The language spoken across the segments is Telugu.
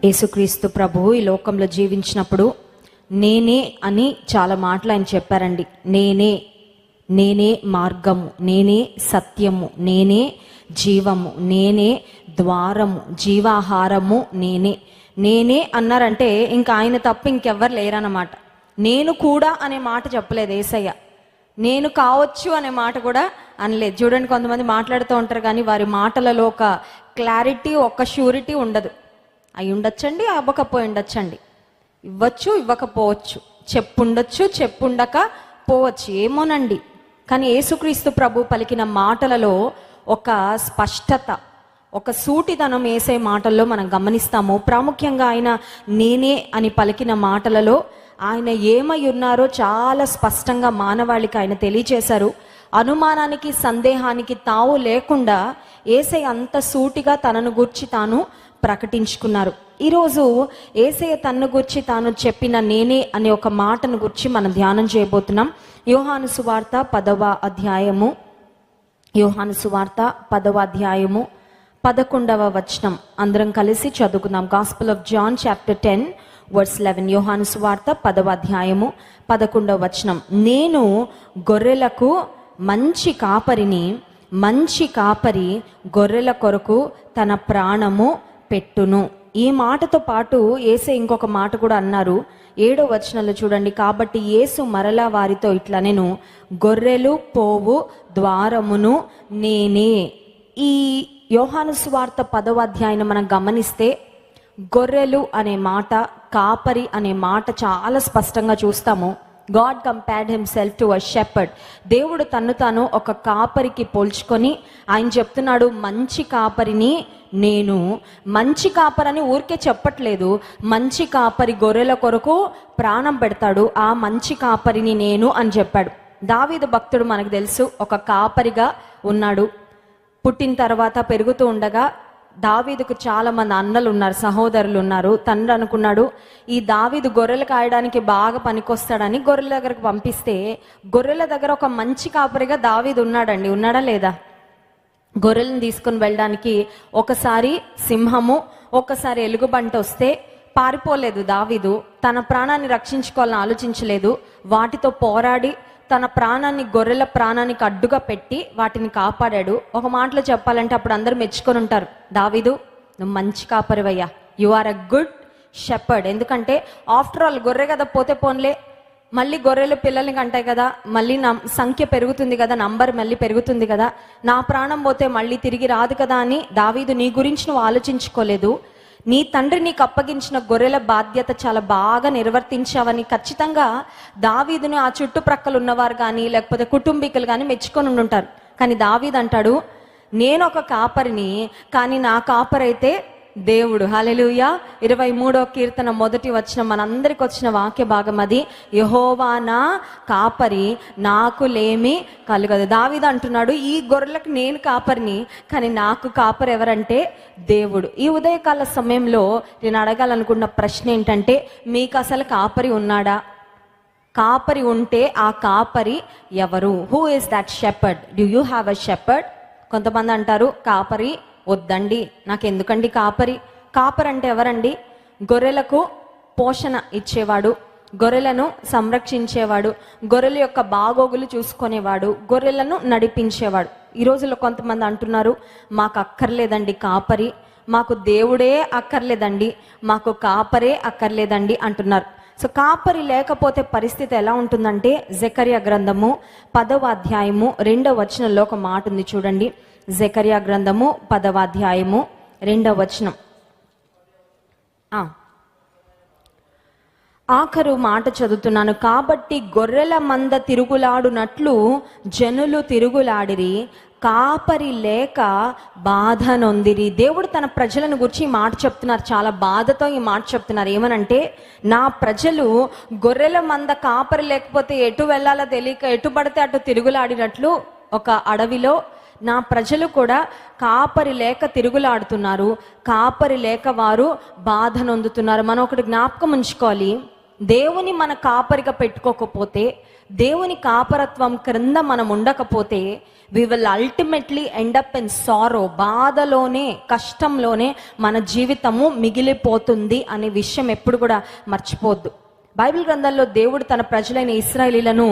యేసుక్రీస్తు ప్రభువు ఈ లోకంలో జీవించినప్పుడు నేనే అని చాలా మాటలు ఆయన చెప్పారండి. నేనే మార్గము, నేనే సత్యము, నేనే జీవము, నేనే ద్వారము, జీవాహారము, నేనే అన్నారంటే ఇంకా ఆయన తప్ప ఇంకెవ్వరు లేరన్నమాట. నేను కూడా అనే మాట చెప్పలేదు యేసయ్య. నేను కావచ్చు అనే మాట కూడా అనలేదు. చూడండి, కొంతమంది మాట్లాడుతూ ఉంటారు కానీ వారి మాటలలో ఒక క్లారిటీ, ఒక ష్యూరిటీ ఉండదు. అయి ఉండొచ్చండి, అవ్వకపోయి ఉండొచ్చండి, ఇవ్వచ్చు ఇవ్వకపోవచ్చు, చెప్పుండొచ్చు చెప్పుండక పోవచ్చు, ఏమోనండి. కానీ యేసుక్రీస్తు ప్రభు పలికిన మాటలలో ఒక స్పష్టత, ఒక సూటిదనం యేసే మాటల్లో మనం గమనిస్తాము. ప్రాముఖ్యంగా ఆయన నేనే అని పలికిన మాటలలో ఆయన ఏమై ఉన్నారో చాలా స్పష్టంగా మానవాళికి ఆయన తెలియచేశారు. అనుమానానికి సందేహానికి తావు లేకుండా యేసయ్య అంత సూటిగా తనను గూర్చి తాను ప్రకటించుకున్నారు. ఈరోజు యేసయ్య తన్ను గూర్చి తాను చెప్పిన నేనే అనే ఒక మాటను గురించి మనం ధ్యానం చేయబోతున్నాం. యోహాను సువార్త 10వ అధ్యాయము, యోహాను సువార్త 10వ అధ్యాయము 11వ వచనం అందరం కలిసి చదువుకుందాం. Gospel of John chapter 10 verse 11. యోహాను సువార్త 10వ అధ్యాయము 11వ వచనం. నేను గొర్రెలకు మంచి కాపరిని, మంచి కాపరి గొర్రెల కొరకు తన ప్రాణము పెట్టును. ఈ మాటతో పాటు యేసే ఇంకొక మాట కూడా అన్నారు. 7వ వచనంలో చూడండి. కాబట్టి యేసు మరలా వారితో ఇట్లా, నేను గొర్రెలు పోవు ద్వారమును నేనే. ఈ యోహాను సువార్త 10వ అధ్యాయం మనం గమనిస్తే గొర్రెలు అనే మాట, కాపరి అనే మాట చాలా స్పష్టంగా చూస్తాము. God compared himself to a shepherd. దేవుడు తన్ను తాను ఒక కాపరికి పోల్చుకొని ఆయన చెప్తున్నాడు, మంచి కాపరిని నేను. మంచి కాపరని ఊరికే చెప్పట్లేదు, మంచి కాపరి గొర్రెల కొరకు ప్రాణం పెడతాడు, ఆ మంచి కాపరిని నేను అని చెప్పాడు. దావీదు భక్తుడు మనకు తెలుసు, ఒక కాపరిగా ఉన్నాడు. పుట్టిన తర్వాత పెరుగుతూ ఉండగా దావీదుకు చాలా మంది అన్నలు ఉన్నారు, సహోదరులు ఉన్నారు. తండ్రి అనుకున్నాడు, ఈ దావీదు గొర్రెలు కాయడానికి బాగా పనికొస్తాడని గొర్రెల దగ్గరకు పంపిస్తే, గొర్రెల దగ్గర ఒక మంచి కాపరిగా దావీదు ఉన్నాడండి. ఉన్నాడా లేదా? గొర్రెలను తీసుకుని వెళ్ళడానికి ఒకసారి సింహము, ఒకసారి ఎలుగుబంటి వస్తే పారిపోలేదు దావీదు. తన ప్రాణాన్ని రక్షించుకోవాలని ఆలోచించలేదు. వాటితో పోరాడి తన ప్రాణాన్ని, గొర్రెల ప్రాణానికి అడ్డుగా పెట్టి వాటిని కాపాడాడు. ఒక మాటలో చెప్పాలంటే అప్పుడు అందరూ మెచ్చుకొని ఉంటారు, దావీదు నువ్వు మంచి కాపరివయ్యా, you are a good shepherd. ఎందుకంటే ఆఫ్టర్ ఆల్ గొర్రె కదా, పోతే పోన్లే, మళ్ళీ గొర్రెలు పిల్లల్ని కంటాయి కదా, మళ్ళీ నా సంఖ్య పెరుగుతుంది కదా, నంబర్ మళ్ళీ పెరుగుతుంది కదా, నా ప్రాణం పోతే మళ్ళీ తిరిగి రాదు కదా అని దావీదు నీ గురించి నువ్వు ఆలోచించుకోలేదు. నీ తండ్రి నీకు అప్పగించిన గొర్రెల బాధ్యత చాలా బాగా నిర్వర్తించావని ఖచ్చితంగా దావీదుని ఆ చుట్టుప్రక్కల ఉన్నవారు కానీ లేకపోతే కుటుంబీకులు కానీ మెచ్చుకొని ఉంటారు. కానీ దావీదు అంటాడు, నేను ఒక కాపరిని, కానీ నా కాపరైతే దేవుడు. హల్లెలూయా. 23వ కీర్తన 1వ వచనం మనందరికి వచ్చిన వాక్య భాగం అది. యెహోవా నా కాపరి, నాకు లేమి కలుగదు. దావీదు అంటున్నాడు, ఈ గొర్రెలకు నేను కాపరిని, కానీ నాకు కాపరి ఎవరంటే దేవుడు. ఈ ఉదయకాల సమయంలో నేను అడగాలనుకున్న ప్రశ్న ఏంటంటే, మీకు అసలు కాపరి ఉన్నాడా? కాపరి ఉంటే ఆ కాపరి ఎవరు? Who is that shepherd? Do you have a shepherd? కొంతమంది అంటారు, కాపరి వద్దండి, నాకెందుకండి కాపరి. కాపరి అంటే ఎవరండి? గొర్రెలకు పోషణ ఇచ్చేవాడు, గొర్రెలను సంరక్షించేవాడు, గొర్రెల యొక్క బాగోగులు చూసుకునేవాడు, గొర్రెలను నడిపించేవాడు. ఈ రోజుల్లో కొంతమంది అంటున్నారు, మాకు అక్కర్లేదండి కాపరి, మాకు దేవుడే అక్కర్లేదండి, మాకు కాపరే అక్కర్లేదండి అంటున్నారు. సో కాపరి లేకపోతే పరిస్థితి ఎలా ఉంటుందంటే, జెకర్యా గ్రంథము 10వ అధ్యాయము 2వ వచనంలో ఒక మాట ఉంది చూడండి. జెకర్యా గ్రంథము 10వ అధ్యాయము 2వ వచనం. ఆఖరు మాట చదువుతున్నాను. కాబట్టి గొర్రెల మంద తిరుగులాడునట్లు జనులు తిరుగులాడిరి, కాపరి లేక బాధ నొందిరి. దేవుడు తన ప్రజలను గురించి ఈ మాట చెప్తున్నారు, చాలా బాధతో ఈ మాట చెప్తున్నారు. ఏమనంటే, నా ప్రజలు గొర్రెల మంద కాపరి లేకపోతే ఎటు వెళ్ళాలో తెలియక ఎటు పడితే అటు తిరుగులాడినట్లు ఒక అడవిలో నా ప్రజలు కూడా కాపరి లేక తిరుగులాడుతున్నారు, కాపరి లేక వారు బాధ నొందుతున్నారు. మనం ఒకటి జ్ఞాపకం ఉంచుకోవాలి, దేవుని మన కాపరిగా పెట్టుకోకపోతే, దేవుని కాపరత్వం క్రింద మనం ఉండకపోతే, we will ultimately end up in sorrow, బాధలోనే, కష్టంలోనే మన జీవితము మిగిలిపోతుంది అనే విషయం ఎప్పుడు కూడా మర్చిపోవద్దు. బైబిల్ గ్రంథాల్లో దేవుడు తన ప్రజలైన ఇశ్రాయేలీలను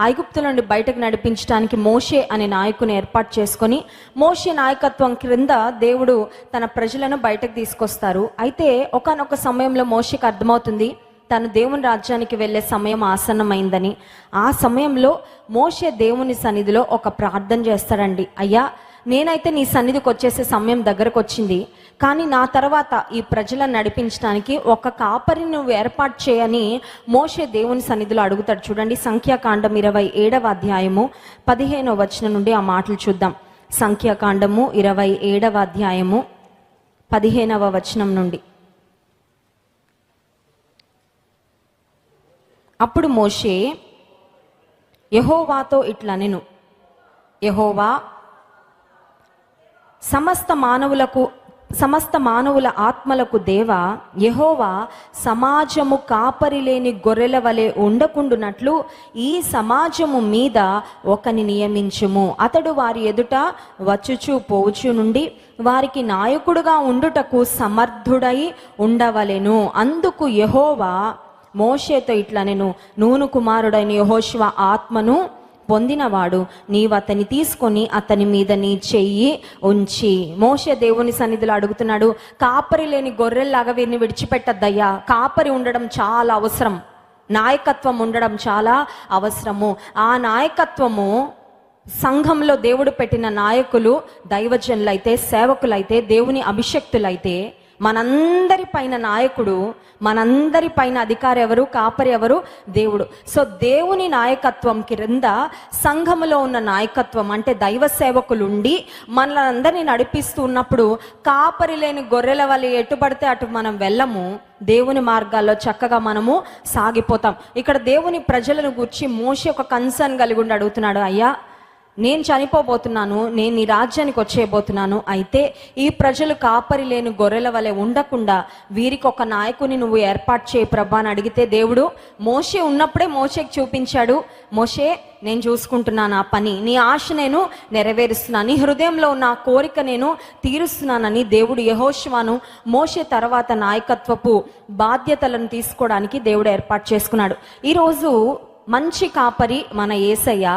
ఐగుప్తు నుండి బయటకు నడిపించడానికి మోషే అనే నాయకుని ఏర్పాటు చేసుకొని, మోషే నాయకత్వం క్రింద దేవుడు తన ప్రజలను బయటకు తీసుకొస్తారు. అయితే ఒకానొక సమయంలో మోషేకి అర్థమవుతుంది తను దేవుని రాజ్యానికి వెళ్ళే సమయం ఆసన్నమైందని. ఆ సమయంలో మోషే దేవుని సన్నిధిలో ఒక ప్రార్థన చేస్తాడండి. అయ్యా, నేనైతే నీ సన్నిధికి వచ్చేసే సమయం దగ్గరకు వచ్చింది, కానీ నా తర్వాత ఈ ప్రజలను నడిపించడానికి ఒక కాపరిని నువ్వు ఏర్పాటు చేయని మోషే దేవుని సన్నిధిలో అడుగుతాడు. చూడండి, సంఖ్యాకాండం 27వ అధ్యాయము 15వ వచనం నుండి ఆ మాటలు చూద్దాం. సంఖ్యాకాండము 27వ అధ్యాయము 15వ వచనం నుండి. అప్పుడు మోషే యెహోవాతో ఇట్లనెను, యెహోవా సమస్త మానవుల ఆత్మలకు దేవా, యెహోవా సమాజము కాపరి లేని గొర్రెల వలె ఉండకుండునట్లు ఈ సమాజము మీద ఒకని నియమించుము. అతడు వారి ఎదుట వచ్చుచు పోవచ్చు నుండి వారికి నాయకుడుగా ఉండుటకు సమర్థుడై ఉండవలెను. అందుకు యెహోవా మోషేతో ఇట్లనెను, నూను కుమారుడైన యెహోషువ ఆత్మను పొందినవాడు, నీవు అతన్ని తీసుకొని అతని మీద నీ చెయ్యి ఉంచి. మోషే దేవుని సన్నిధిలో అడుగుతున్నాడు, కాపరి లేని గొర్రెల్లాగా వీరిని విడిచిపెట్టద్దయ్యా. కాపరి ఉండడం చాలా అవసరం, నాయకత్వం ఉండడం చాలా అవసరము. ఆ నాయకత్వము సంఘంలో దేవుడు పెట్టిన నాయకులు దైవజనులైతే, సేవకులైతే, దేవుని అభిషక్తులైతే, మనందరి పైన నాయకుడు, మనందరి పైన అధికారి ఎవరు? కాపరి ఎవరు? దేవుడు. సో దేవుని నాయకత్వం క్రింద సంఘములో ఉన్న నాయకత్వం అంటే దైవ సేవకులు ఉండి మనలందరినీ నడిపిస్తూ ఉన్నప్పుడు కాపరి లేని గొర్రెల వల్ల ఎటు పడితే అటు మనం వెళ్ళము. దేవుని మార్గాల్లో చక్కగా మనము సాగిపోతాం. ఇక్కడ దేవుని ప్రజలను గూర్చి మోషే ఒక కన్సర్న్ కలిగి ఉండి అడుగుతున్నాడు, అయ్యా, నేను చనిపోబోతున్నాను, నేను నీ రాజ్యానికి వచ్చేయబోతున్నాను. అయితే ఈ ప్రజలు కాపరి లేని గొర్రెల వలె ఉండకుండా వీరికి ఒక నాయకుని నువ్వు ఏర్పాటు చేయి ప్రభా అని అడిగితే, దేవుడు మోషే ఉన్నప్పుడే మోషేకి చూపించాడు, మోషే నేను చూసుకుంటున్నాను ఆ పని, నీ ఆశ నేను నెరవేరుస్తున్నాను, నీ హృదయంలో ఉన్న ఆ కోరిక నేను తీరుస్తున్నానని దేవుడు యెహోషువను మోషే తర్వాత నాయకత్వపు బాధ్యతలను తీసుకోవడానికి దేవుడు ఏర్పాటు చేసుకున్నాడు. ఈరోజు మంచి కాపరి మన యేసయ్య.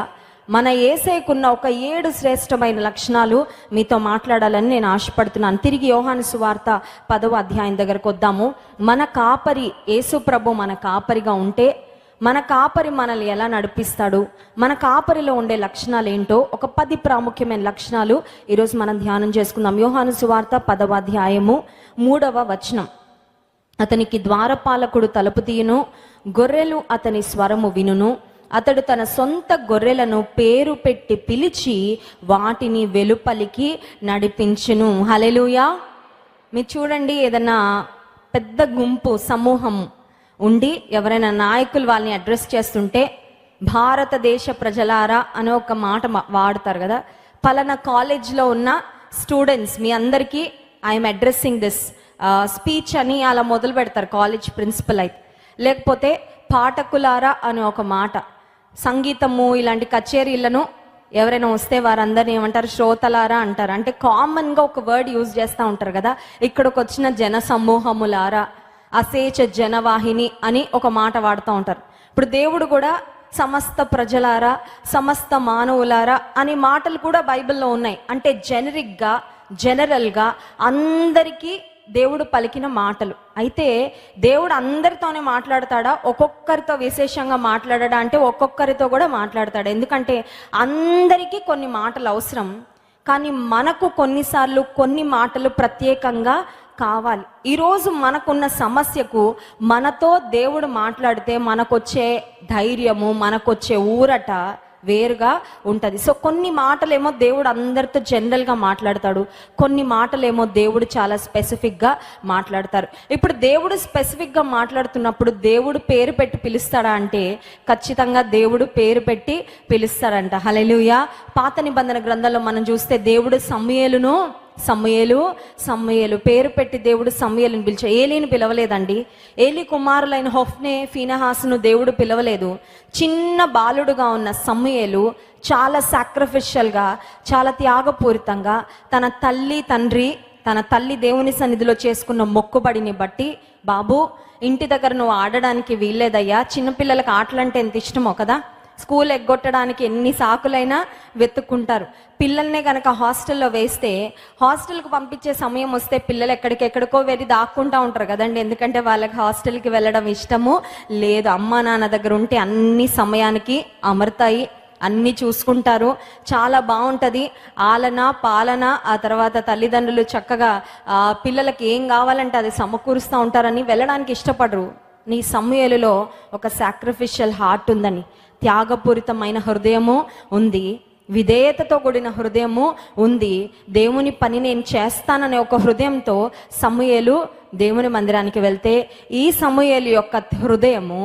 మన యేసయ్యకున్న ఒక 7 శ్రేష్టమైన లక్షణాలు మీతో మాట్లాడాలని నేను ఆశపడుతున్నాను. తిరిగి యోహాను సువార్త 10వ అధ్యాయం దగ్గరకు వద్దాము. మన కాపరి యేసు ప్రభు మన కాపరిగా ఉంటే మన కాపరి మనల్ని ఎలా నడిపిస్తాడు, మన కాపరిలో ఉండే లక్షణాలు ఏంటో ఒక 10 ప్రాముఖ్యమైన లక్షణాలు ఈరోజు మనం ధ్యానం చేసుకుందాం. యోహాను సువార్త 10వ అధ్యాయము 3వ వచనం. అతనికి ద్వారపాలకుడు తలుపు తీయును, గొర్రెలు అతని స్వరము వినును. అతడు తన సొంత గొర్రెలను పేరు పెట్టి పిలిచి వాటిని వెలుపలికి నడిపించును. హల్లెలూయా. మీరు చూడండి, ఏదన్నా పెద్ద గుంపు సమూహం ఉండి ఎవరైనా నాయకులు వాళ్ళని అడ్రస్ చేస్తుంటే భారతదేశ ప్రజలారా అనే ఒక మాట వాడతారు కదా. పలానా కాలేజ్లో ఉన్న స్టూడెంట్స్ మీ అందరికీ ఐఎమ్ అడ్రస్సింగ్ దిస్ స్పీచ్ అని అలా మొదలు పెడతారు కాలేజ్ ప్రిన్సిపల్ అయితే. లేకపోతే పాఠకులారా అనే ఒక మాట, సంగీతము ఇలాంటి కచేరీలను ఎవరైనా వస్తే వారందరినీ ఏమంటారు? శ్రోతలారా అంటారు. అంటే కామన్గా ఒక వర్డ్ యూజ్ చేస్తూ ఉంటారు కదా. ఇక్కడికి వచ్చిన జన సమూహములారా, అసేచ జనవాహిని అని ఒక మాట వాడుతూ ఉంటారు. ఇప్పుడు దేవుడు కూడా సమస్త ప్రజలారా, సమస్త మానవులారా అనే మాటలు కూడా బైబిల్లో ఉన్నాయి. అంటే జనరల్గా అందరికీ దేవుడు పలికిన మాటలు. అయితే దేవుడు అందరితోనే మాట్లాడతాడా, ఒక్కొక్కరితో విశేషంగా మాట్లాడడా అంటే ఒక్కొక్కరితో కూడా మాట్లాడతాడు. ఎందుకంటే అందరికీ కొన్ని మాటలు అవసరం, కానీ మనకు కొన్నిసార్లు కొన్ని మాటలు ప్రత్యేకంగా కావాలి. ఈరోజు మనకున్న సమస్యకు మనతో దేవుడు మాట్లాడితే మనకొచ్చే ధైర్యము, మనకొచ్చే ఊరట వేరుగా ఉంటుంది. సో కొన్ని మాటలేమో దేవుడు అందరితో జనరల్గా మాట్లాడతాడు, కొన్ని మాటలేమో దేవుడు చాలా స్పెసిఫిక్గా మాట్లాడతారు. ఇప్పుడు దేవుడు స్పెసిఫిక్గా మాట్లాడుతున్నప్పుడు దేవుడు పేరు పెట్టి పిలుస్తాడా అంటే ఖచ్చితంగా దేవుడు పేరు పెట్టి పిలుస్తాడంట. హల్లెలూయా. పాత నిబంధన గ్రంథంలో మనం చూస్తే దేవుడు సమూయేలును సమూయేలు సమూయేలు పేరు పెట్టి దేవుడు సమూయేలుని పిలిచాడు. ఏలీని పిలవలేదండి. ఏలీ కుమారులైన హొఫ్నే, ఫీనహాసును దేవుడు పిలవలేదు. చిన్న బాలుడుగా ఉన్న సమూయేలు చాలా సాక్రిఫిషియల్గా, చాలా త్యాగపూరితంగా తన తల్లి దేవుని సన్నిధిలో చేసుకున్న మొక్కుబడిని బట్టి, బాబు ఇంటి దగ్గర నువ్వు ఆడడానికి వీల్లేదయ్యా, చిన్నపిల్లలకు ఆటలంటే ఎంత ఇష్టమో కదా, స్కూల్ ఎగ్గొట్టడానికి ఎన్ని సాకులైనా వెతుక్కుంటారు. పిల్లల్నే కనుక హాస్టల్లో వేస్తే, హాస్టల్కి పంపించే సమయం వస్తే పిల్లలు ఎక్కడికెక్కడికో వెళ్ళి దాక్కుంటూ ఉంటారు కదండి. ఎందుకంటే వాళ్ళకి హాస్టల్కి వెళ్ళడం ఇష్టము లేదు. అమ్మా నాన్న దగ్గర ఉంటే అన్ని సమయానికి అమరుతాయి, అన్నీ చూసుకుంటారు, చాలా బాగుంటుంది. ఆలన పాలన, ఆ తర్వాత తల్లిదండ్రులు చక్కగా పిల్లలకి ఏం కావాలంటే అది సమకూరుస్తూ ఉంటారని వెళ్ళడానికి ఇష్టపడరు. నీ సమూయేలులో ఒక సాక్రిఫిషియల్ హార్ట్ ఉందని, త్యాగపూరితమైన హృదయము ఉంది, విధేయతతో కూడిన హృదయము ఉంది, దేవుని పని నేను చేస్తాననే ఒక హృదయంతో సమూయేలు దేవుని మందిరానికి వెళ్తే, ఈ సమూయేలు యొక్క హృదయము,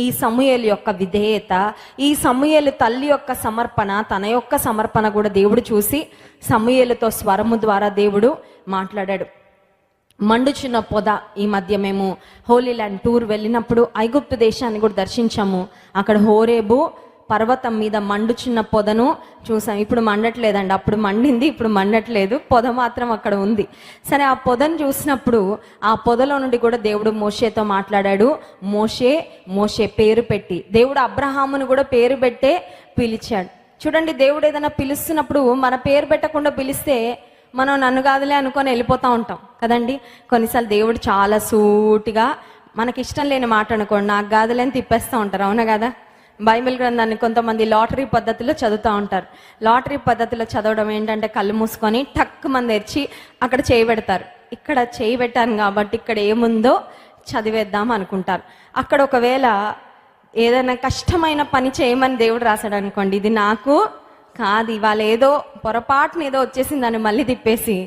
ఈ సమూయేలు యొక్క విధేయత, ఈ సమూయేలు తల్లి యొక్క సమర్పణ, తన యొక్క సమర్పణ కూడా దేవుడు చూసి సమూయేలుతో స్వరము ద్వారా దేవుడు మాట్లాడాడు. మండుచున్న పొద, ఈ మధ్య మేము హోలీ ల్యాండ్ టూర్ వెళ్ళినప్పుడు ఐగుప్తు దేశాన్ని కూడా దర్శించాము. అక్కడ హోరేబు పర్వతం మీద మండుచున్న పొదను చూసాం. ఇప్పుడు మండట్లేదండి, అప్పుడు మండింది, ఇప్పుడు మండట్లేదు, పొద మాత్రం అక్కడ ఉంది. సరే, ఆ పొదను చూసినప్పుడు ఆ పొదలో నుండి కూడా దేవుడు మోషేతో మాట్లాడాడు. మోషే పేరు పెట్టి, దేవుడు అబ్రహామును కూడా పేరు పెట్టే పిలిచాడు. చూడండి, దేవుడు ఏదైనా పిలుస్తున్నప్పుడు మన పేరు పెట్టకుండా పిలిస్తే మనం నన్ను కాదులే అనుకొని వెళ్ళిపోతూ ఉంటాం కదండి. కొన్నిసార్లు దేవుడు చాలా సూటిగా, మనకి ఇష్టం లేని మాట అనుకోండి, నాకు కాదులే అని తిప్పేస్తూ ఉంటారు, అవునా కదా. బైబిల్ గ్రంథాన్ని కొంతమంది లాటరీ పద్ధతిలో చదువుతూ ఉంటారు. లాటరీ పద్ధతిలో చదవడం ఏంటంటే, కళ్ళు మూసుకొని టక్ మంది తెరిచి అక్కడ చేయి పెడతారు. ఇక్కడ చేయి పెట్టాను కాబట్టి ఇక్కడ ఏముందో చదివేద్దాం అనుకుంటారు. అక్కడ ఒకవేళ ఏదైనా కష్టమైన పని చేయమని దేవుడు రాశాడు అనుకోండి, ఇది నాకు కాదు, ఇవాళ ఏదో పొరపాటున ఏదో వచ్చేసింది అని మళ్ళీ తిప్పేసి,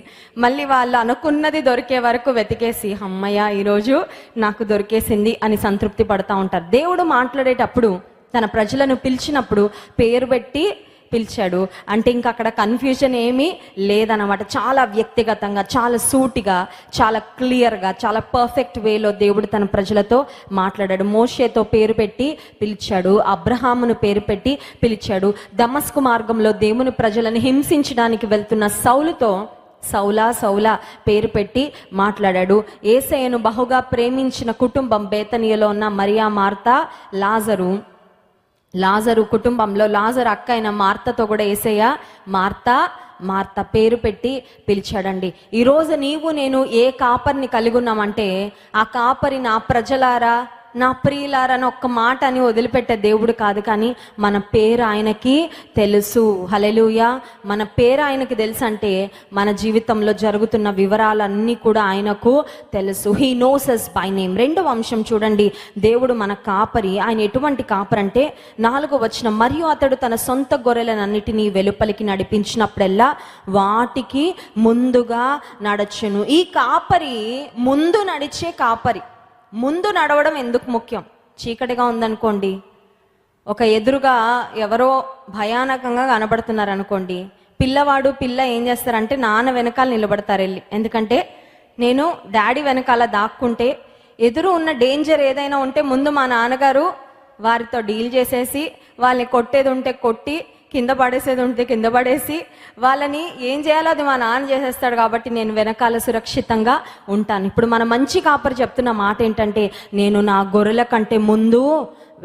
మళ్ళీ వాళ్ళు అనుకున్నది దొరికే వరకు వెతికేసి, అమ్మయ్య ఈరోజు నాకు దొరికేసింది అని సంతృప్తి పడుతూ ఉంటారు. దేవుడు మాట్లాడేటప్పుడు, తన ప్రజలను పిలిచినప్పుడు పేరు పెట్టి పిలిచాడు అంటే ఇంకా అక్కడ కన్ఫ్యూజన్ ఏమీ లేదన్నమాట. చాలా వ్యక్తిగతంగా, చాలా సూటిగా, చాలా క్లియర్గా, చాలా పర్ఫెక్ట్ వేలో దేవుడు తన ప్రజలతో మాట్లాడాడు. మోషేతో పేరు పెట్టి పిలిచాడు, అబ్రహామును పేరు పెట్టి పిలిచాడు. దమస్కు మార్గంలో దేవుని ప్రజలను హింసించడానికి వెళ్తున్న సౌలుతో సౌలా పేరు పెట్టి మాట్లాడాడు. యేసయ్యను బహుగా ప్రేమించిన కుటుంబం బేతనియలో ఉన్న మరియా, మార్తా, లాజరు కుటుంబంలో లాజరు అక్క అయిన మార్తతో కూడా యేసయ్య మార్త పేరు పెట్టి పిలిచాడండి. ఈరోజు నీవు నేను ఏ కాపరిని కలిగి ఉన్నామంటే, ఆ కాపరి నా ప్రజలారా, నా ప్రియులారని ఒక్క మాట అని వదిలిపెట్టే దేవుడు కాదు, కానీ మన పేరు ఆయనకి తెలుసు. హల్లెలూయా. మన పేరు ఆయనకి తెలుసు అంటే మన జీవితంలో జరుగుతున్న వివరాలన్నీ కూడా ఆయనకు తెలుసు. He knows us by name. రెండవ అంశం చూడండి, దేవుడు మన కాపరి. ఆయన ఎటువంటి కాపరి అంటే 4వ వచనం, మరియు అతడు తన సొంత గొర్రెలనన్నిటినీ వెలుపలికి నడిపించినప్పుడల్లా వాటికి ముందుగా నడచును. ఈ కాపరి ముందు నడిచే కాపరి. ముందు నడవడం ఎందుకు ముఖ్యం? చీకటిగా ఉందనుకోండి, ఒక ఎదురుగా ఎవరో భయానకంగా కనబడుతున్నారు అనుకోండి, పిల్ల ఏం చేస్తారంటే నాన్న వెనకాల నిలబడతారు వెళ్ళి. ఎందుకంటే నేను డాడీ వెనకాల దాక్కుంటే ఎదురు ఉన్న డేంజర్ ఏదైనా ఉంటే ముందు మా నాన్నగారు వారితో డీల్ చేసేసి, వాళ్ళని కొట్టేది ఉంటే కొట్టి, కింద పడేసేది ఉంటే కింద పడేసి, వాళ్ళని ఏం చేయాలో అది మా నాన్న చేసేస్తాడు కాబట్టి నేను వెనకాల సురక్షితంగా ఉంటాను. ఇప్పుడు మన మంచి కాపరి చెప్తున్న మాట ఏంటంటే, నేను నా గొర్రెల కంటే ముందు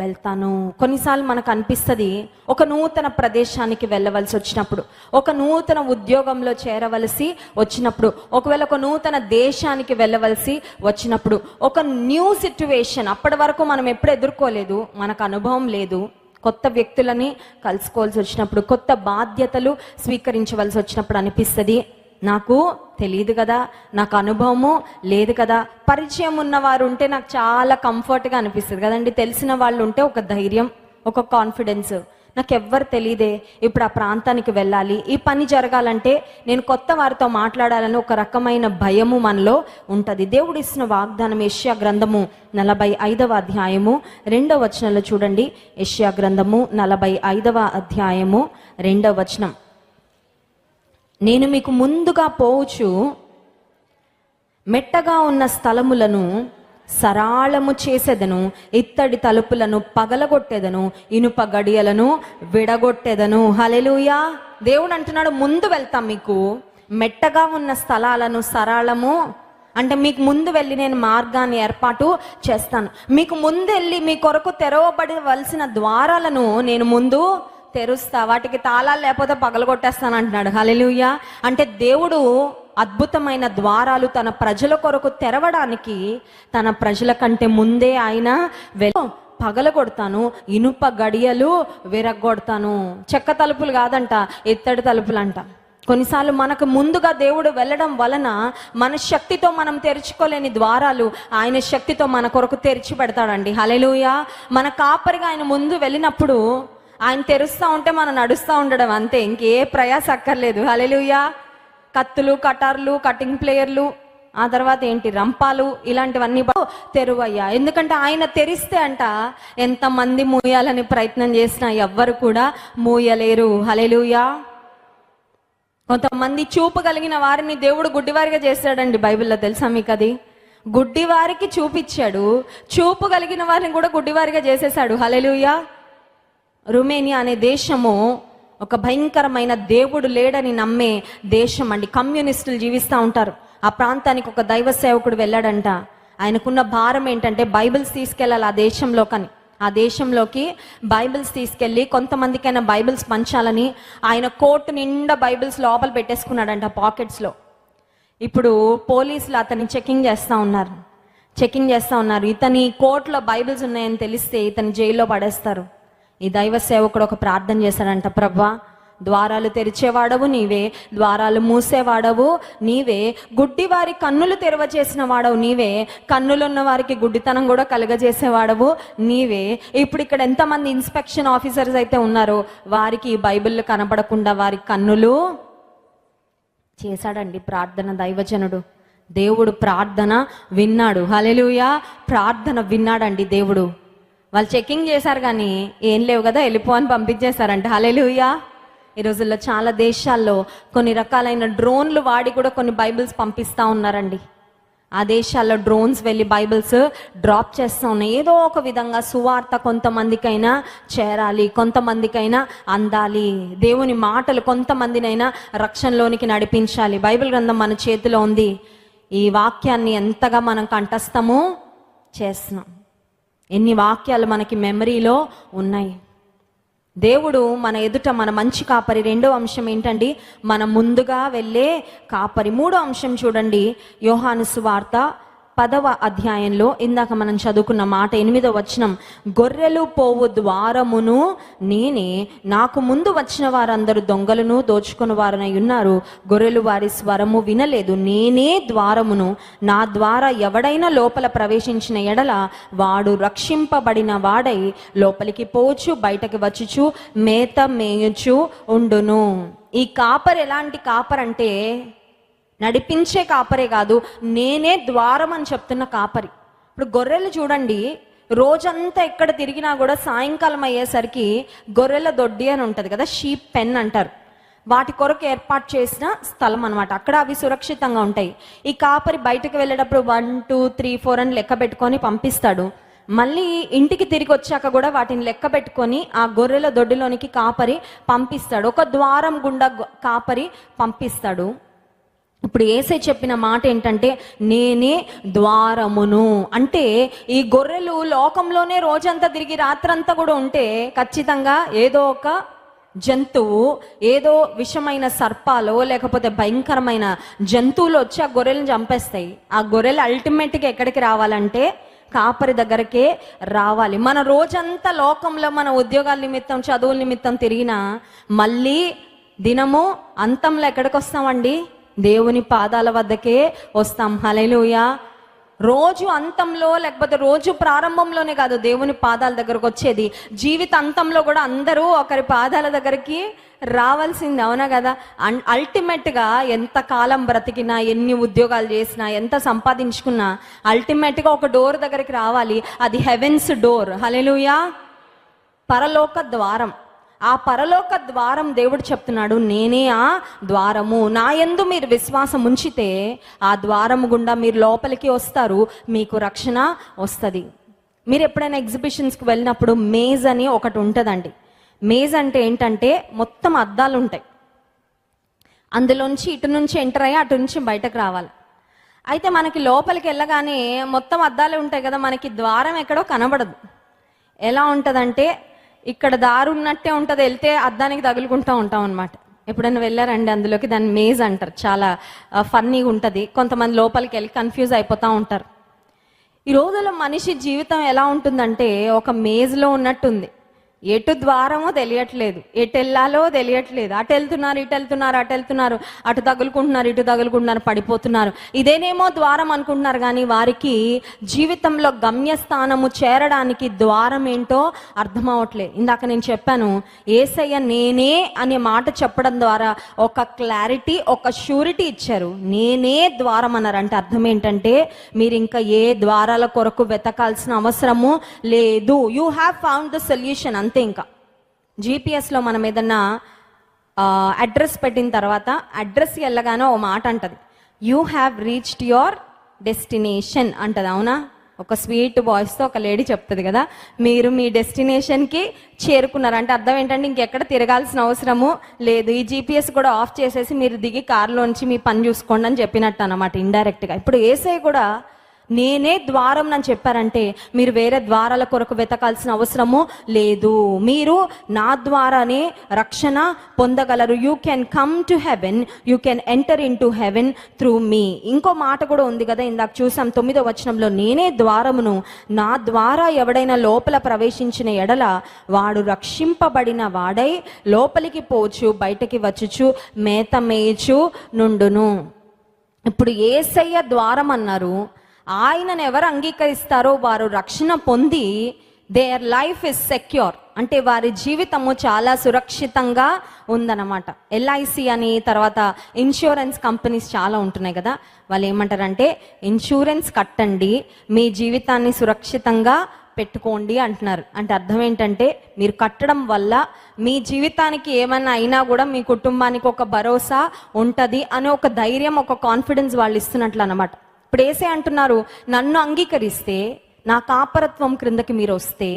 వెళ్తాను. కొన్నిసార్లు మనకు అనిపిస్తుంది, ఒక నూతన ప్రదేశానికి వెళ్ళవలసి వచ్చినప్పుడు, ఒక నూతన ఉద్యోగంలో చేరవలసి వచ్చినప్పుడు, ఒకవేళ ఒక నూతన దేశానికి వెళ్ళవలసి వచ్చినప్పుడు, ఒక న్యూ సిట్యువేషన్, అప్పటి వరకు మనం ఎప్పుడు ఎదుర్కోలేదు, మనకు అనుభవం లేదు, కొత్త వ్యక్తులని కలుసుకోవాల్సి వచ్చినప్పుడు, కొత్త బాధ్యతలు స్వీకరించవలసి వచ్చినప్పుడు అనిపిస్తుంది, నాకు తెలియదు కదా, నాకు అనుభవము లేదు కదా. పరిచయం ఉన్నవారు ఉంటే నాకు చాలా కంఫర్ట్గా అనిపిస్తుంది కదండి. తెలిసిన వాళ్ళు ఉంటే ఒక ధైర్యం, ఒక కాన్ఫిడెన్స్. నాకు ఎవ్వరు తెలియదే, ఇప్పుడు ఆ ప్రాంతానికి వెళ్ళాలి, ఈ పని జరగాలంటే నేను కొత్త వారితో మాట్లాడాలని ఒక రకమైన భయము మనలో ఉంటుంది. దేవుడు ఇస్తున్న వాగ్దానం యెషయా గ్రంథము 45వ అధ్యాయము 2వ వచనంలో చూడండి. యెషయా గ్రంథము 45వ అధ్యాయము 2వ వచనం, నేను మీకు ముందుగా పోవచ్చు మెట్టగా ఉన్న స్థలములను సరాళము చేసేదను, ఇత్తడి తలుపులను పగలగొట్టేదను, ఇనుప గడియలను విడగొట్టేదను. హల్లెలూయా. దేవుడు అంటున్నాడు, ముందు వెళ్తాం, మీకు మెట్టగా ఉన్న స్థలాలను సరళము అంటే మీకు ముందు వెళ్ళి నేను మార్గాన్ని ఏర్పాటు చేస్తాను. మీకు ముందు వెళ్ళి మీ కొరకు తెరవబడవలసిన ద్వారాలను నేను ముందు తెరుస్తా, వాటికి తాళాలు లేకపోతే పగలగొట్టేస్తాను అంటున్నాడు. హల్లెలూయా. అంటే దేవుడు అద్భుతమైన ద్వారాలు తన ప్రజల కొరకు తెరవడానికి తన ప్రజల కంటే ముందే ఆయన పగలగొడతాను, ఇనుప గడియలు విరగొడతాను. చెక్క తలుపులు కాదంట, ఇత్తడి తలుపులు అంట. కొన్నిసార్లు మనకు ముందుగా దేవుడు వెళ్ళడం వలన మన శక్తితో మనం తెరుచుకోలేని ద్వారాలు ఆయన శక్తితో మన కొరకు తెరిచి పెడతాడండి. హల్లెలూయా. మన కాపరిగా ఆయన ముందు వెళ్ళినప్పుడు ఆయన తెరుస్తూ ఉంటే మనం నడుస్తూ ఉండడం అంతే, ఇంకే ప్రయాస అక్కర్లేదు. హల్లెలూయా. కత్తులు, కటార్లు, కటింగ్ ప్లేయర్లు, ఆ తర్వాత ఏంటి రంపాలు, ఇలాంటివన్నీ తెరువయ్యా. ఎందుకంటే ఆయన తెరిస్తే అంట ఎంతమంది మూయాలని ప్రయత్నం చేసినా ఎవ్వరు కూడా మూయలేరు. హల్లెలూయా. కొంతమంది చూపు కలిగిన వారిని దేవుడు గుడ్డివారిగా చేశాడండి బైబిల్లో, తెలుసా మీకు అది? గుడ్డివారికి చూపిచ్చాడు, చూపు కలిగిన వారిని కూడా గుడ్డివారిగా చేసేసాడు. హల్లెలూయా. రుమేనియా అనే దేశము ఒక భయంకరమైన దేవుడు లేడని నమ్మే దేశం అండి. కమ్యూనిస్టులు జీవిస్తూ ఉంటారు. ఆ ప్రాంతానికి ఒక దైవ సేవకుడు వెళ్ళాడంట. ఆయనకున్న భారం ఏంటంటే బైబిల్స్ తీసుకెళ్ళాలి ఆ దేశంలోకి బైబిల్స్ తీసుకెళ్ళి కొంతమందికైనా బైబిల్స్ పంచాలని ఆయన కోట్ నిండా బైబిల్స్ లోపల పెట్టేసుకున్నాడంట పాకెట్స్లో. ఇప్పుడు పోలీసులు అతన్ని చెకింగ్ చేస్తూ ఉన్నారు. ఇతని కోట్లో బైబిల్స్ ఉన్నాయని తెలిస్తే ఇతని జైల్లో పడేస్తారు. ఈ దైవ సేవకుడు ఒక ప్రార్థన చేశాడంట, ప్రభువా, ద్వారాలు తెరిచేవాడవు నీవే, ద్వారాలు మూసేవాడవు నీవే, గుడ్డివారి కన్నులు తెరవ చేసిన వాడవు నీవే, కన్నులున్న వారికి గుడ్డితనం కూడా కలుగజేసేవాడవు నీవే. ఇప్పుడు ఇక్కడ ఎంతమంది ఇన్స్పెక్షన్ ఆఫీసర్స్ అయితే ఉన్నారో వారికి బైబిల్ కనపడకుండా వారి కన్నులు చేశాడండి ప్రార్థన దైవజనుడు. దేవుడు ప్రార్థన విన్నాడు. హల్లెలూయా. ప్రార్థన విన్నాడండి దేవుడు. వాళ్ళు చెకింగ్ చేశారు కానీ ఏం లేవు కదా, వెళ్ళిపో అని పంపించేశారంట. హల్లెలూయా. ఈ రోజుల్లో చాలా దేశాల్లో కొన్ని రకాలైన డ్రోన్లు వాడి కూడా కొన్ని బైబిల్స్ పంపిస్తూ ఉన్నారండి. ఆ దేశాల్లో డ్రోన్స్ వెళ్ళి బైబిల్స్ డ్రాప్ చేస్తూ ఉన్నాయి. ఏదో ఒక విధంగా సువార్త కొంతమందికైనా చేరాలి, కొంతమందికైనా అందాలి, దేవుని మాటలు కొంతమందినైనా రక్షణలోనికి నడిపించాలి. బైబిల్ గ్రంథం మన చేతిలో ఉంది. ఈ వాక్యాన్ని ఎంతగా మనం కంఠస్థము చేస్తున్నాం, ఎన్ని వాక్యాలు మనకి మెమరీలో ఉన్నాయి. దేవుడు మన ఎదుట మన మంచి కాపరి. రెండో అంశం ఏంటండి? మన ముందుగా వెళ్ళే కాపరి. మూడో అంశం చూడండి, యోహాను సువార్త 10వ అధ్యాయంలో ఇందాక మనం చదువుకున్న మాట 8వ వచనం, గొర్రెలు పోవు ద్వారమును నేనే, నాకు ముందు వచ్చిన వారందరూ దొంగలను దోచుకుని వారనై ఉన్నారు, గొర్రెలు వారి స్వరము వినలేదు, నేనే ద్వారమును, నా ద్వారా ఎవడైనా లోపల ప్రవేశించిన ఎడల వాడు రక్షింపబడిన వాడై లోపలికి పోవచ్చు, బయటకి వచ్చుచు మేత మేయుచు ఉండును. ఈ కాపరి ఎలాంటి కాపరంటే నడిపించే కాపరే కాదు, నేనే ద్వారం అని చెప్తున్న కాపరి. ఇప్పుడు గొర్రెలు చూడండి, రోజంతా ఎక్కడ తిరిగినా కూడా సాయంకాలం అయ్యేసరికి గొర్రెల దొడ్డి అని ఉంటుంది కదా, షీప్ పెన్ అంటారు. వాటి కొరకు ఏర్పాటు చేసిన స్థలం అనమాట. అక్కడ అవి సురక్షితంగా ఉంటాయి. ఈ కాపరి బయటకు వెళ్ళేటప్పుడు 1 2 3 4 అని లెక్క పెట్టుకొని పంపిస్తాడు. మళ్ళీ ఇంటికి తిరిగి వచ్చాక కూడా వాటిని లెక్క పెట్టుకొని ఆ గొర్రెల దొడ్డిలోనికి కాపరి పంపిస్తాడు. ఒక ద్వారం గుండా కాపరి పంపిస్తాడు. ఇప్పుడు యేసే చెప్పిన మాట ఏంటంటే నేనే ద్వారమును. అంటే ఈ గొర్రెలు లోకంలోనే రోజంతా తిరిగి రాత్రంతా కూడా ఉంటే ఖచ్చితంగా ఏదో ఒక జంతువు, ఏదో విషమైన సర్పాలో లేకపోతే భయంకరమైన జంతువులు వచ్చి ఆ గొర్రెలను చంపేస్తాయి. ఆ గొర్రెలు అల్టిమేట్గా ఎక్కడికి రావాలంటే కాపరి దగ్గరకే రావాలి. మన రోజంతా లోకంలో మన ఉద్యోగాల నిమిత్తం, చదువుల నిమిత్తం తిరిగినా మళ్ళీ దినము అంతంలో ఎక్కడికి వస్తామండి? దేవుని పాదాల వద్దకే వస్తాం. హల్లెలూయా. రోజు అంతంలో లేకపోతే రోజు ప్రారంభంలోనే కాదు దేవుని పాదాల దగ్గరకు వచ్చేది, జీవిత అంతంలో కూడా అందరూ ఒకరి పాదాల దగ్గరికి రావాల్సింది, అవునా కదా? అల్టిమేట్గా ఎంత కాలం బ్రతికినా, ఎన్ని ఉద్యోగాలు చేసినా, ఎంత సంపాదించుకున్నా అల్టిమేట్గా ఒక డోర్ దగ్గరికి రావాలి. అది హెవెన్స్ డోర్. హల్లెలూయా. పరలోక ద్వారం. ఆ పరలోక ద్వారం దేవుడు చెప్తున్నాడు, నేనే ఆ ద్వారము. నా యందు మీరు విశ్వాసం ఉంచితే ఆ ద్వారము గుండా మీరు లోపలికి వస్తారు, మీకు రక్షణ వస్తుంది. మీరు ఎప్పుడైనా ఎగ్జిబిషన్స్కి వెళ్ళినప్పుడు మేజ్ అని ఒకటి ఉంటుందండి. మేజ్ అంటే ఏంటంటే మొత్తం అద్దాలు ఉంటాయి, అందులోంచి ఇటు నుంచి ఎంటర్ అయ్యి అటు నుంచి బయటకు రావాలి. అయితే మనకి లోపలికి వెళ్ళగానే మొత్తం అద్దాలే ఉంటాయి కదా, మనకి ద్వారం ఎక్కడో కనబడదు. ఎలా ఉంటుందంటే ఇక్కడ దారి ఉన్నట్టే ఉంటుంది, వెళ్తే అద్దానికి తగులుకుంటూ ఉంటాం అనమాట. ఎప్పుడైనా వెళ్ళారండి అందులోకి? దాన్ని మేజ్ అంటారు. చాలా ఫన్నీగా ఉంటుంది. కొంతమంది లోపలికి వెళ్ళి కన్ఫ్యూజ్ అయిపోతూ ఉంటారు. ఈ రోజుల్లో మనిషి జీవితం ఎలా ఉంటుందంటే ఒక మేజ్లో ఉన్నట్టుంది. ఎటు ద్వారమో తెలియట్లేదు, ఎటు వెళ్ళాలో తెలియట్లేదు. అటు వెళ్తున్నారు, ఇటు వెళ్తున్నారు, అటు వెళ్తున్నారు, అటు తగులుకుంటున్నారు, ఇటు తగులుకుంటున్నారు, పడిపోతున్నారు. ఇదేనేమో ద్వారం అనుకుంటున్నారు, కానీ వారికి జీవితంలో గమ్యస్థానము చేరడానికి ద్వారం ఏంటో అర్థం అవట్లేదు. ఇందాక నేను చెప్పాను, యేసయ్య నేనే అనే మాట చెప్పడం ద్వారా ఒక క్లారిటీ, ఒక షూరిటీ ఇచ్చారు. నేనే ద్వారం అన్నారు. అంటే అర్థం ఏంటంటే మీరు ఇంకా ఏ ద్వారాల కొరకు వెతకాల్సిన అవసరము లేదు. You have found the solution, అంతే. ఇంకా జీపీఎస్లో మనం ఏదన్నా అడ్రస్ పెట్టిన తర్వాత అడ్రస్ వెళ్ళగానే ఓ మాట అంటది, you have reached your destination అంటది. అవునా? ఒక స్వీట్ వాయిస్తో ఒక లేడీ చెప్తుంది కదా, మీరు మీ డెస్టినేషన్కి చేరుకున్నారు. అంటే అర్థం ఏంటంటే ఇంకెక్కడ తిరగాల్సిన అవసరము లేదు. ఈ జీపీఎస్ కూడా ఆఫ్ చేసేసి మీరు దిగి కారులోంచి మీ పని చూసుకోండి అని చెప్పినట్టు అన్నమాట, ఇండైరెక్ట్గా. ఇప్పుడు యేసయ్య కూడా నేనే ద్వారం అని చెప్పారంటే మీరు వేరే ద్వారాల కొరకు వెతకాల్సిన అవసరము లేదు. మీరు నా ద్వారానే రక్షణ పొందగలరు. You can come to heaven, you can enter into heaven through me. ఇంకో మాట కూడా ఉంది కదా, ఇందాక చూసాం 9వ వచనంలో, నేనే ద్వారమును, నా ద్వారా ఎవడైనా లోపల ప్రవేశించిన ఎడల వాడు రక్షింపబడిన వాడై లోపలికి పోచు బయటకి వచ్చుచు మేత మేయచు నుండును. ఇప్పుడు యేసయ్య ద్వారం అన్నారు. ఆయనను ఎవరు అంగీకరిస్తారో వారు రక్షణ పొంది దేర్ లైఫ్ ఇస్ సెక్యూర్, అంటే వారి జీవితము చాలా సురక్షితంగా ఉందన్నమాట. ఎల్ఐసి అని, తర్వాత ఇన్సూరెన్స్ కంపెనీస్ చాలా ఉంటున్నాయి కదా, వాళ్ళు ఏమంటారంటే ఇన్సూరెన్స్ కట్టండి, మీ జీవితాన్ని సురక్షితంగా పెట్టుకోండి అంటున్నారు. అంటే అర్థం ఏంటంటే మీరు కట్టడం వల్ల మీ జీవితానికి ఏమైనా అయినా కూడా మీ కుటుంబానికి ఒక భరోసా ఉంటుంది అనే ఒక ధైర్యం, ఒక కాన్ఫిడెన్స్ వాళ్ళు ఇస్తున్నట్లు అన్నమాట. ఇప్పుడు యేసయ్య అంటున్నారు, నన్ను అంగీకరిస్తే, నా కాపరత్వం క్రిందకి మీరు వస్తే,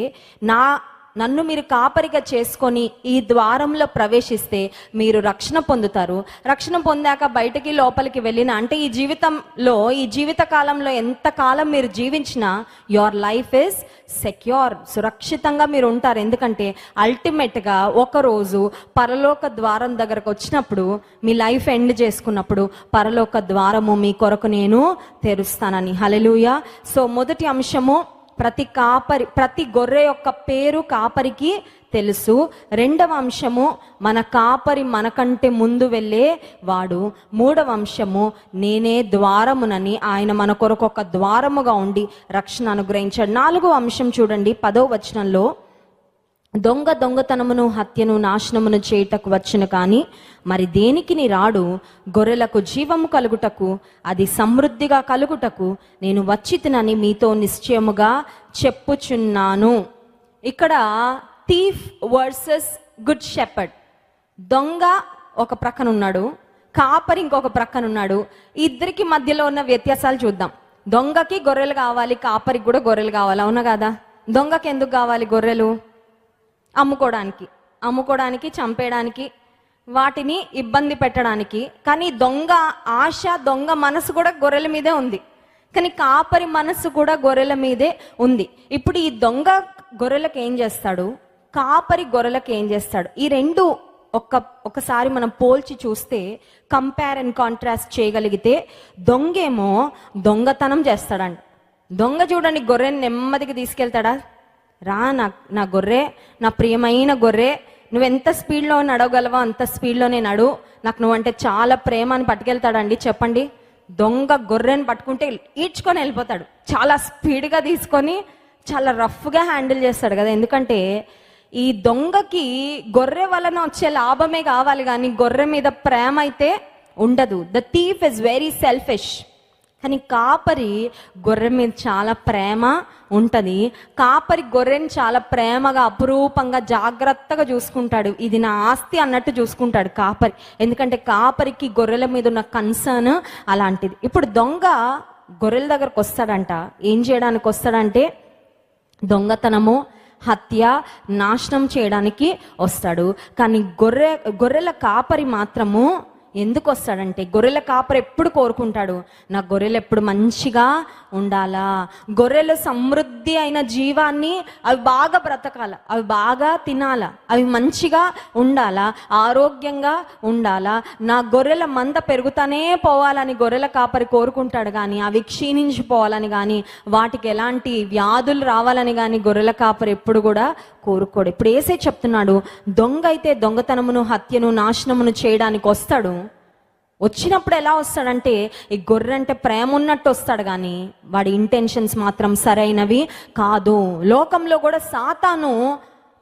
నన్ను మీరు కాపరిగా చేసుకొని ఈ ద్వారంలో ప్రవేశిస్తే మీరు రక్షణ పొందుతారు. రక్షణ పొందాక బయటకి లోపలికి వెళ్ళిన, అంటే ఈ జీవితంలో, ఈ జీవిత కాలంలో ఎంతకాలం మీరు జీవించినా యువర్ లైఫ్ ఇస్ సెక్యూర్, సురక్షితంగా మీరు ఉంటారు. ఎందుకంటే అల్టిమేట్గా ఒకరోజు పరలోక ద్వారం దగ్గరకు వచ్చినప్పుడు, మీ లైఫ్ ఎండ్ చేసుకున్నప్పుడు పరలోక ద్వారము మీ కొరకు నేను తెరుస్తానని. హల్లెలూయా. సో మొదటి అంశము, ప్రతి గొర్రె యొక్క పేరు కాపరికి తెలుసు. రెండవ అంశము, మన కాపరి మనకంటే ముందు వెళ్ళే వాడు. మూడవ అంశము, నేనే ద్వారమునని, ఆయన మన కొరకు ఒక ద్వారముగా ఉండి రక్షణ అనుగ్రహించాడు. నాలుగవ అంశం చూడండి 10వ వచనంలో, దొంగతనమును హత్యను నాశనమును చేయుటకు వచ్చును కానీ మరి దేనికి నీ రాడు, గొర్రెలకు జీవము కలుగుటకు, అది సమృద్ధిగా కలుగుటకు నేను వచ్చితినని మీతో నిశ్చయముగా చెప్పుచున్నాను. ఇక్కడ థీఫ్ వర్సెస్ గుడ్ షెపర్డ్. దొంగ ఒక ప్రక్కన ఉన్నాడు, కాపరి ఇంకొక ప్రక్కన ఉన్నాడు. ఇద్దరికి మధ్యలో ఉన్న వ్యత్యాసాలు చూద్దాం. దొంగకి గొర్రెలు కావాలి, కాపరికి కూడా గొర్రెలు కావాలి. అవునా కదా? దొంగకి ఎందుకు కావాలి గొర్రెలు? అమ్ముకోవడానికి, చంపేయడానికి, వాటిని ఇబ్బంది పెట్టడానికి. కానీ దొంగ ఆశ, దొంగ మనసు కూడా గొర్రెల మీదే ఉంది, కానీ కాపరి మనసు కూడా గొర్రెల మీదే ఉంది. ఇప్పుడు ఈ దొంగ గొర్రెలకు ఏం చేస్తాడు, కాపరి గొర్రెలకు ఏం చేస్తాడు? ఈ రెండు ఒకసారి మనం పోల్చి చూస్తే, కంపేర్ అండ్ కాంట్రాస్ట్ చేయగలిగితే, దొంగేమో దొంగతనం చేస్తాడండి. దొంగ చూడండి, గొర్రెని నెమ్మదిగా తీసుకెళ్తాడా? రా నా గొర్రె, నా ప్రియమైన గొర్రె, నువ్వెంత స్పీడ్లో నడవగలవో అంత స్పీడ్లోనే నడు, నాకు నువ్వంటే చాలా ప్రేమ అని పట్టుకెళ్తాడండి. చెప్పండి, దొంగ గొర్రెని పట్టుకుంటే ఈడ్చుకొని వెళ్ళిపోతాడు. చాలా స్పీడ్గా తీసుకొని చాలా రఫ్గా హ్యాండిల్ చేస్తాడు కదా. ఎందుకంటే ఈ దొంగకి గొర్రె వలన వచ్చే లాభమే కావాలి, కానీ గొర్రె మీద ప్రేమ అయితే ఉండదు. The thief is very selfish. కానీ కాపరి గొర్రె మీద చాలా ప్రేమ ఉంటుంది. కాపరి గొర్రెని చాలా ప్రేమగా, అపురూపంగా, జాగ్రత్తగా చూసుకుంటాడు. ఇది నా ఆస్తి అన్నట్టు చూసుకుంటాడు కాపరి. ఎందుకంటే కాపరికి గొర్రెల మీద ఉన్న కన్సర్న్ అలాంటిది. ఇప్పుడు దొంగ గొర్రెల దగ్గరకు వస్తాడంట. ఏం చేయడానికి వస్తాడంటే దొంగతనము, హత్య, నాశనం చేయడానికి వస్తాడు. కానీ గొర్రెల కాపరి మాత్రము ఎందుకు వస్తాడంటే, గొర్రెల కాపరి ఎప్పుడు కోరుకుంటాడు, నా గొర్రెలు ఎప్పుడు మంచిగా ఉండాలా, గొర్రెలు సమృద్ధి అయిన జీవాన్ని అవి బాగా బ్రతకాల, అవి బాగా తినాలా, అవి మంచిగా ఉండాలా, ఆరోగ్యంగా ఉండాలా, నా గొర్రెల మంద పెరుగుతానే పోవాలని గొర్రెల కాపరి కోరుకుంటాడు. కానీ అవి క్షీణించిపోవాలని కానీ, వాటికి ఎలాంటి వ్యాధులు రావాలని కానీ గొర్రెల కాపరి ఎప్పుడు కూడా కోరుకోడు. ఇప్పుడు ఏసే చెప్తున్నాడు, దొంగ అయితే దొంగతనమును, హత్యను, నాశనమును చేయడానికి వస్తాడు. వచ్చినప్పుడు ఎలా వస్తాడంటే, ఈ గొర్రె అంటే ప్రేమ ఉన్నట్టు వస్తాడు, కానీ వాడి ఇంటెన్షన్స్ మాత్రం సరైనవి కాదు. లోకంలో కూడా సాతాను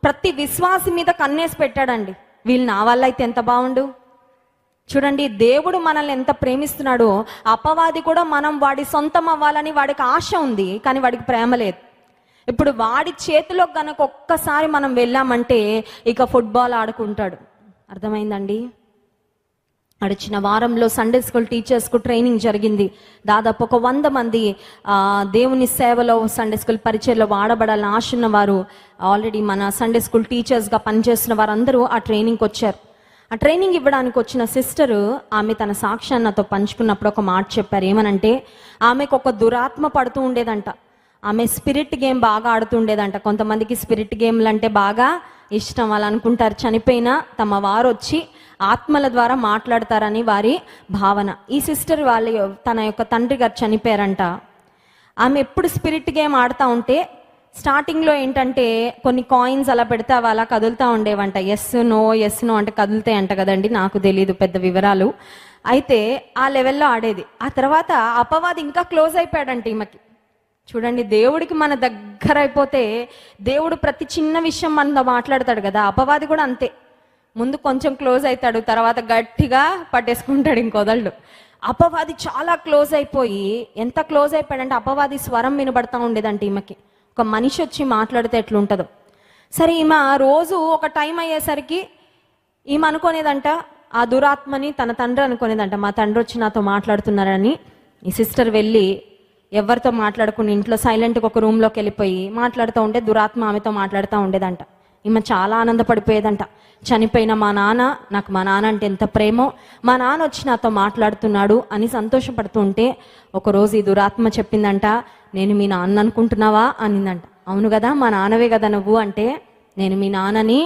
ప్రతి విశ్వాసి మీద కన్నేసి పెట్టాడండి. వీళ్ళు నా వల్ల అయితే ఎంత బాగుండు. చూడండి, దేవుడు మనల్ని ఎంత ప్రేమిస్తున్నాడో, అపవాది కూడా మనం వాడి సొంతం అవ్వాలని వాడికి ఆశ ఉంది, కానీ వాడికి ప్రేమ లేదు. ఇప్పుడు వాడి చేతిలో కనుక ఒక్కసారి మనం వెళ్ళామంటే ఇక ఫుట్బాల్ ఆడుకుంటాడు. అర్థమైందండి? గడిచిన వారంలో సండే స్కూల్ టీచర్స్కు ట్రైనింగ్ జరిగింది. దాదాపు 100 మంది దేవుని సేవలో, సండే స్కూల్ పరిచయలో వాడబడాలని ఆశ ఉన్న వారు, ఆల్రెడీ మన సండే స్కూల్ టీచర్స్గా పనిచేస్తున్న వారందరూ ఆ ట్రైనింగ్కి వచ్చారు. ఆ ట్రైనింగ్ ఇవ్వడానికి వచ్చిన సిస్టరు, ఆమె తన సాక్ష్యాన్ని నాతో పంచుకున్నప్పుడు ఒక మాట చెప్పారు. ఏమనంటే, ఆమెకు ఒక దురాత్మ పడుతూ ఉండేదంట. ఆమె స్పిరిట్ గేమ్ బాగా ఆడుతుండేదంట. కొంతమందికి స్పిరిట్ గేమ్లు అంటే బాగా ఇష్టం. వాళ్ళు అనుకుంటారు చనిపోయినా తమ వారు వచ్చి ఆత్మల ద్వారా మాట్లాడతారని వారి భావన. ఈ సిస్టర్ తన యొక్క తండ్రి గారు చనిపోయారంట. ఆమె ఎప్పుడు స్పిరిట్ గేమ్ ఆడుతూ ఉంటే స్టార్టింగ్లో ఏంటంటే కొన్ని కాయిన్స్ అలా పెడితే అవి అలా కదులుతూ ఉండేవంట. ఎస్ నో అంటే కదులుతాయంట కదండి, నాకు తెలియదు పెద్ద వివరాలు. అయితే ఆ లెవెల్లో ఆడేది. ఆ తర్వాత అపవాది ఇంకా క్లోజ్ అయిపోయాడంట ఈమెకి. చూడండి, దేవుడికి మన దగ్గర అయిపోతే దేవుడు ప్రతి చిన్న విషయం మనతో మాట్లాడతాడు కదా. అపవాది కూడా అంతే, ముందు కొంచెం క్లోజ్ అవుతాడు, తర్వాత గట్టిగా పట్టేసుకుంటాడు, ఇంకొదళ్ళు. అపవాది చాలా క్లోజ్ అయిపోయి, ఎంత క్లోజ్ అయిపోయాడంటే అపవాది స్వరం వినబడతా ఉండేదంట ఈమెకి. ఒక మనిషి వచ్చి మాట్లాడితే ఎట్లుంటుందో. సరే, ఈమె రోజు ఒక టైం అయ్యేసరికి ఈమె అనుకునేదంట, ఆ దురాత్మని తన తండ్రి అనుకునేదంట, మా తండ్రి వచ్చి నాతో మాట్లాడుతున్నారని. ఈ సిస్టర్ వెళ్ళి ఎవరితో మాట్లాడుకుని ఇంట్లో సైలెంట్గా ఒక రూమ్లోకి వెళ్ళిపోయి మాట్లాడుతూ ఉంటే దురాత్మ ఆమెతో మాట్లాడుతూ ఉండేదంట. ఈమె చాలా ఆనందపడిపోయేదంట. చనిపోయిన మా నాన్న, నాకు మా నాన్న అంటే ఎంత ప్రేమో, మా నాన్న వచ్చి నాతో మాట్లాడుతున్నాడు అని సంతోషపడుతూ ఉంటే ఒకరోజు ఈ దురాత్మ చెప్పిందంట, నేను మీ నాన్న అనుకుంటున్నావా అనిందంట. అవును కదా, మా నాన్నవే కదా నువ్వు అంటే, నేను మీ నాన్నని,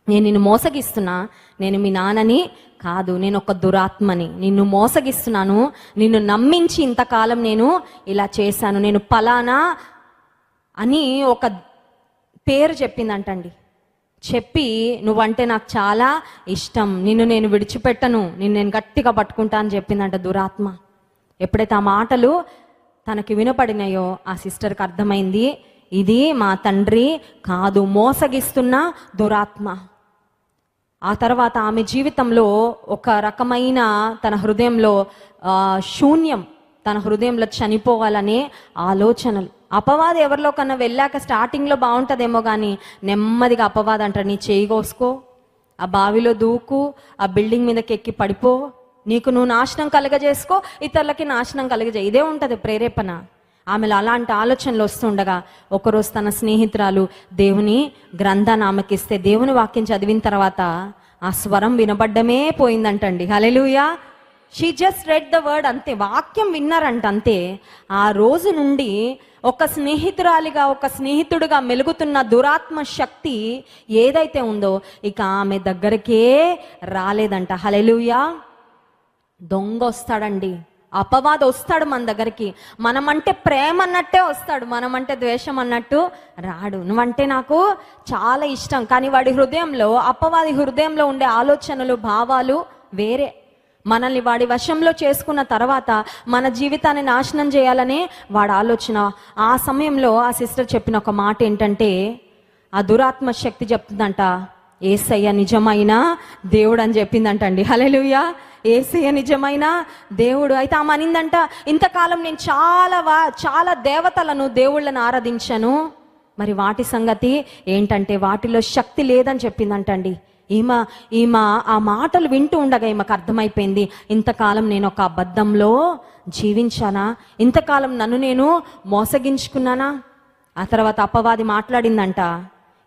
నేను నిన్ను మోసగిస్తున్నా, నేను మీ నాన్నని కాదు, నేను ఒక దురాత్మని, నిన్ను మోసగిస్తున్నాను, నిన్ను నమ్మించి ఇంతకాలం నేను ఇలా చేశాను, నేను పలానా అని ఒక పేరు చెప్పిందంటండి. చెప్పి, నువ్వంటే నాకు చాలా ఇష్టం, నిన్ను నేను విడిచిపెట్టను, నిన్ను నేను గట్టిగా పట్టుకుంటా అని చెప్పిందంట దురాత్మ. ఎప్పుడైతే ఆ మాటలు తనకి వినపడినాయో ఆ సిస్టర్కి అర్థమైంది, ఇది మా తండ్రి కాదు, మోసగిస్తున్న దురాత్మ. ఆ తర్వాత ఆమె జీవితంలో ఒక రకమైన తన హృదయంలో శూన్యం, తన హృదయంలో చనిపోవాలనే ఆలోచనలు. అపవాది ఎవరిలో కన్నా వెళ్ళాక స్టార్టింగ్లో బాగుంటుందేమో, కానీ నెమ్మదిగా అపవాది అంటాడు, నీ చేయి కోసుకో, ఆ బావిలో దూకు, ఆ బిల్డింగ్ మీదకి ఎక్కి పడిపో, నీకు నువ్వు నాశనం కలగజేసుకో, ఇతరులకి నాశనం కలగజే, ఇదే ఉంటుంది ప్రేరేపణ. ఆమెలో అలాంటి ఆలోచనలు వస్తుండగా ఒకరోజు తన స్నేహితురాలు దేవుని గ్రంథాన్ని ఆమెకిస్తే, దేవుని వాక్యం చదివిన తర్వాత ఆ స్వరం వినబడ్డమే పోయిందంటండి. హల్లెలూయా. She just read the word, అంతే, వాక్యం విన్నారంట, అంతే. ఆ రోజు నుండి ఒక స్నేహితురాలిగా, ఒక స్నేహితుడిగా మెలుగుతున్న దురాత్మ శక్తి ఏదైతే ఉందో ఇక ఆమె దగ్గరకే రాలేదంట. హల్లెలూయా. దొంగ వస్తాడండి, అపవాది వస్తాడు మన దగ్గరికి. మనమంటే ప్రేమ అన్నట్టే వస్తాడు, మనమంటే ద్వేషం అన్నట్టు రాడు. నువ్వంటే నాకు చాలా ఇష్టం, కానీ వాడి హృదయంలో, అపవాది హృదయంలో ఉండే ఆలోచనలు, భావాలు వేరే. మనల్ని వాడి వశంలో చేసుకున్న తర్వాత మన జీవితాన్ని నాశనం చేయాలనే వాడి ఆలోచన. ఆ సమయంలో ఆ సిస్టర్ చెప్పిన ఒక మాట ఏంటంటే, ఆ దురాత్మ శక్తి చెప్తుందంట, యేసయ్య నిజమైన దేవుడు అని చెప్పిందంటండి. హల్లెలూయా. యేసయ్య నిజమైన దేవుడు. అయితే ఆమె అనిందంట, ఇంతకాలం నేను చాలా దేవతలను దేవుళ్ళను ఆరాధించాను, మరి వాటి సంగతి ఏంటంటే వాటిలో శక్తి లేదని చెప్పిందంటండి. ఈమె ఆ మాటలు వింటూ ఉండగా ఈమెకు అర్థమైపోయింది, ఇంతకాలం నేను ఒక అబద్ధంలో జీవించానా, ఇంతకాలం నన్ను నేను మోసగించుకున్నానా. ఆ తర్వాత అపవాది మాట్లాడిందంట,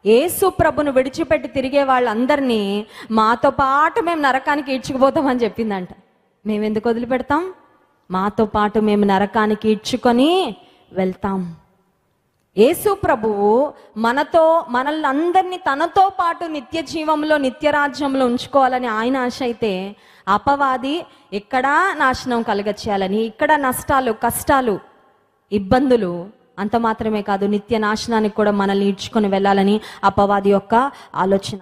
యేసు ప్రభును విడిచిపెట్టి తిరిగే వాళ్ళందరినీ మాతో పాటు మేము నరకానికి ఈడ్చుకుపోతామని చెప్పిందంట. మేము ఎందుకు వదిలిపెడతాం? మాతో పాటు మేము నరకానికి ఈడ్చుకొని వెళ్తాం. యేసు ప్రభువు మనల్ని అందరినీ తనతో పాటు నిత్య జీవంలో నిత్య రాజ్యంలో ఉంచుకోవాలని ఆయన ఆశ అయితే, అపవాది ఇక్కడ నాశనం కలగచేయాలని, ఇక్కడ నష్టాలు, కష్టాలు, ఇబ్బందులు, అంత మాత్రమే కాదు నిత్య నాశనానికి కూడా మనల్ని ఈడ్చుకొని వెళ్ళాలని అపవాది యొక్క ఆలోచన.